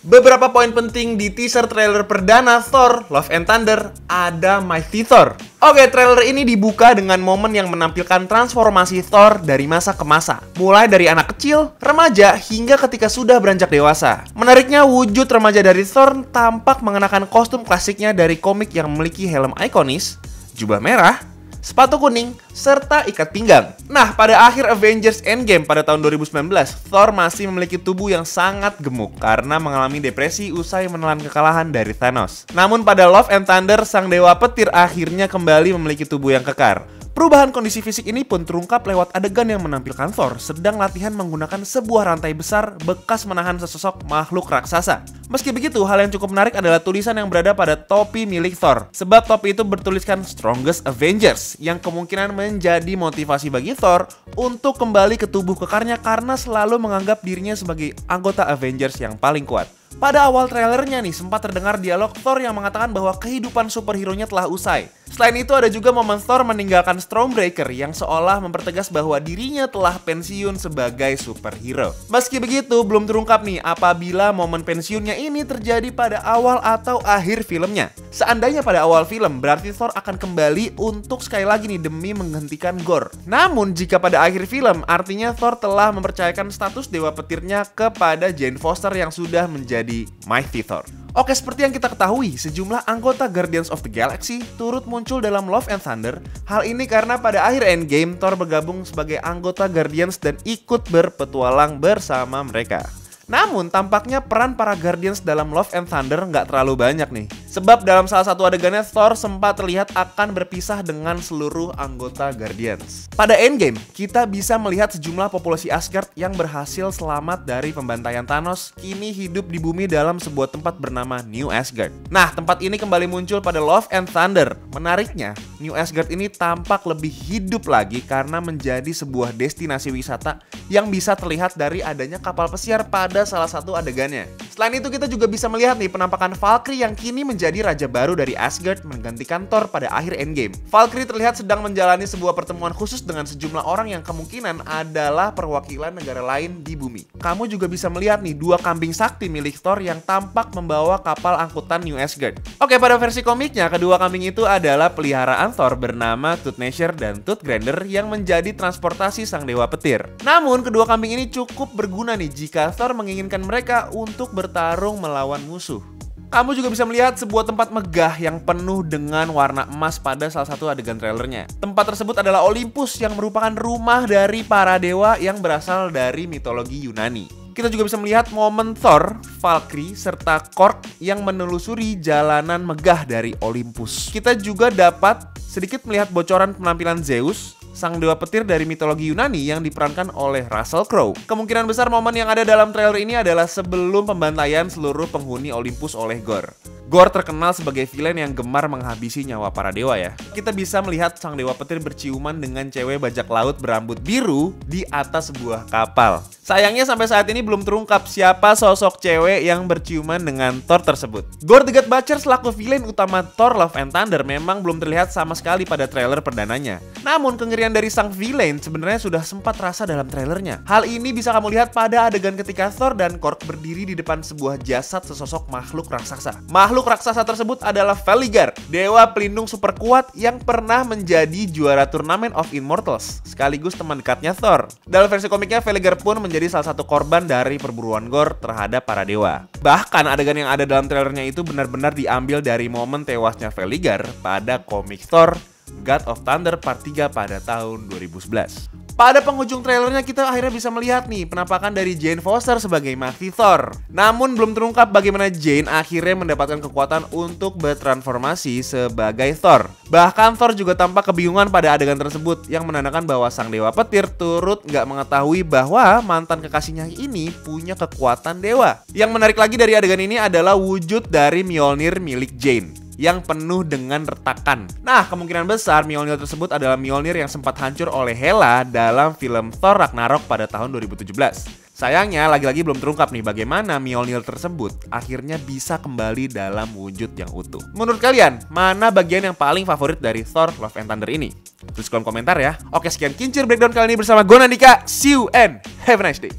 Beberapa poin penting di teaser trailer perdana Thor Love and Thunder ada Mighty Thor. Oke, trailer ini dibuka dengan momen yang menampilkan transformasi Thor dari masa ke masa. Mulai dari anak kecil, remaja, hingga ketika sudah beranjak dewasa. Menariknya, wujud remaja dari Thor tampak mengenakan kostum klasiknya dari komik yang memiliki helm ikonis, jubah merah, sepatu kuning, serta ikat pinggang. Nah, pada akhir Avengers Endgame pada tahun 2019, Thor masih memiliki tubuh yang sangat gemuk karena mengalami depresi usai menelan kekalahan dari Thanos. Namun pada Love and Thunder, sang dewa petir akhirnya kembali memiliki tubuh yang kekar. Perubahan kondisi fisik ini pun terungkap lewat adegan yang menampilkan Thor sedang latihan menggunakan sebuah rantai besar bekas menahan sesosok makhluk raksasa. Meski begitu, hal yang cukup menarik adalah tulisan yang berada pada topi milik Thor. Sebab topi itu bertuliskan Strongest Avengers, yang kemungkinan menjadi motivasi bagi Thor untuk kembali ke tubuh kekarnya karena selalu menganggap dirinya sebagai anggota Avengers yang paling kuat. Pada awal trailernya nih, sempat terdengar dialog Thor yang mengatakan bahwa kehidupan superhero-nya telah usai. Selain itu, ada juga momen Thor meninggalkan Stormbreaker yang seolah mempertegas bahwa dirinya telah pensiun sebagai superhero. Meski begitu, belum terungkap nih apabila momen pensiunnya ini terjadi pada awal atau akhir filmnya. Seandainya pada awal film, berarti Thor akan kembali untuk sekali lagi nih demi menghentikan Gore. Namun, jika pada akhir film, artinya Thor telah mempercayakan status dewa petirnya kepada Jane Foster yang sudah menjadi Mighty Thor. Oke, seperti yang kita ketahui, sejumlah anggota Guardians of the Galaxy turut muncul dalam Love and Thunder. Hal ini karena pada akhir Endgame, Thor bergabung sebagai anggota Guardians dan ikut berpetualang bersama mereka. Namun, tampaknya peran para Guardians dalam Love and Thunder nggak terlalu banyak nih. Sebab dalam salah satu adegannya, Thor sempat terlihat akan berpisah dengan seluruh anggota Guardians. Pada Endgame, kita bisa melihat sejumlah populasi Asgard yang berhasil selamat dari pembantaian Thanos kini hidup di bumi dalam sebuah tempat bernama New Asgard. Nah, tempat ini kembali muncul pada Love and Thunder. Menariknya, New Asgard ini tampak lebih hidup lagi karena menjadi sebuah destinasi wisata yang bisa terlihat dari adanya kapal pesiar pada salah satu adegannya. Selain itu, kita juga bisa melihat nih penampakan Valkyrie yang kini menjadi raja baru dari Asgard menggantikan Thor pada akhir Endgame. Valkyrie terlihat sedang menjalani sebuah pertemuan khusus dengan sejumlah orang yang kemungkinan adalah perwakilan negara lain di bumi. Kamu juga bisa melihat nih dua kambing sakti milik Thor yang tampak membawa kapal angkutan New Asgard. Oke, pada versi komiknya, kedua kambing itu adalah peliharaan Thor bernama Toothgnasher dan Toothgrinder yang menjadi transportasi sang dewa petir. Namun, kedua kambing ini cukup berguna nih jika Thor menginginkan mereka untuk bertarung melawan musuh. Kamu juga bisa melihat sebuah tempat megah yang penuh dengan warna emas pada salah satu adegan trailernya. Tempat tersebut adalah Olympus yang merupakan rumah dari para dewa yang berasal dari mitologi Yunani. Kita juga bisa melihat momen Thor, Valkyrie, serta Korg yang menelusuri jalanan megah dari Olympus. Kita juga dapat sedikit melihat bocoran penampilan Zeus, sang dewa petir dari mitologi Yunani yang diperankan oleh Russell Crowe. Kemungkinan besar momen yang ada dalam trailer ini adalah sebelum pembantaian seluruh penghuni Olympus oleh Gore. Gore terkenal sebagai villain yang gemar menghabisi nyawa para dewa ya. Kita bisa melihat sang dewa petir berciuman dengan cewek bajak laut berambut biru di atas sebuah kapal. Sayangnya sampai saat ini belum terungkap siapa sosok cewek yang berciuman dengan Thor tersebut. Gore the God Butcher selaku villain utama Thor Love and Thunder memang belum terlihat sama sekali pada trailer perdananya. Namun kengerian dari sang villain sebenarnya sudah sempat terasa dalam trailernya. Hal ini bisa kamu lihat pada adegan ketika Thor dan Korg berdiri di depan sebuah jasad sesosok makhluk raksasa. Makhluk raksasa tersebut adalah Veligar, dewa pelindung super kuat yang pernah menjadi juara turnamen of Immortals, sekaligus teman dekatnya Thor. Dalam versi komiknya, Veligar pun menjadi salah satu korban dari perburuan Gore terhadap para dewa. Bahkan adegan yang ada dalam trailernya itu benar-benar diambil dari momen tewasnya Veligar pada komik Thor God of Thunder Part 3 pada tahun 2011. Pada penghujung trailernya kita akhirnya bisa melihat nih penampakan dari Jane Foster sebagai Mighty Thor. Namun belum terungkap bagaimana Jane akhirnya mendapatkan kekuatan untuk bertransformasi sebagai Thor. Bahkan Thor juga tampak kebingungan pada adegan tersebut yang menandakan bahwa sang dewa petir turut nggak mengetahui bahwa mantan kekasihnya ini punya kekuatan dewa. Yang menarik lagi dari adegan ini adalah wujud dari Mjolnir milik Jane yang penuh dengan retakan. Nah, kemungkinan besar Mjolnir tersebut adalah Mjolnir yang sempat hancur oleh Hela dalam film Thor Ragnarok pada tahun 2017. Sayangnya, lagi-lagi belum terungkap nih bagaimana Mjolnir tersebut akhirnya bisa kembali dalam wujud yang utuh. Menurut kalian, mana bagian yang paling favorit dari Thor Love and Thunder ini? Tulis kolom komentar ya. Oke, sekian Kincir Breakdown kali ini bersama gue Nandika. See you and have a nice day.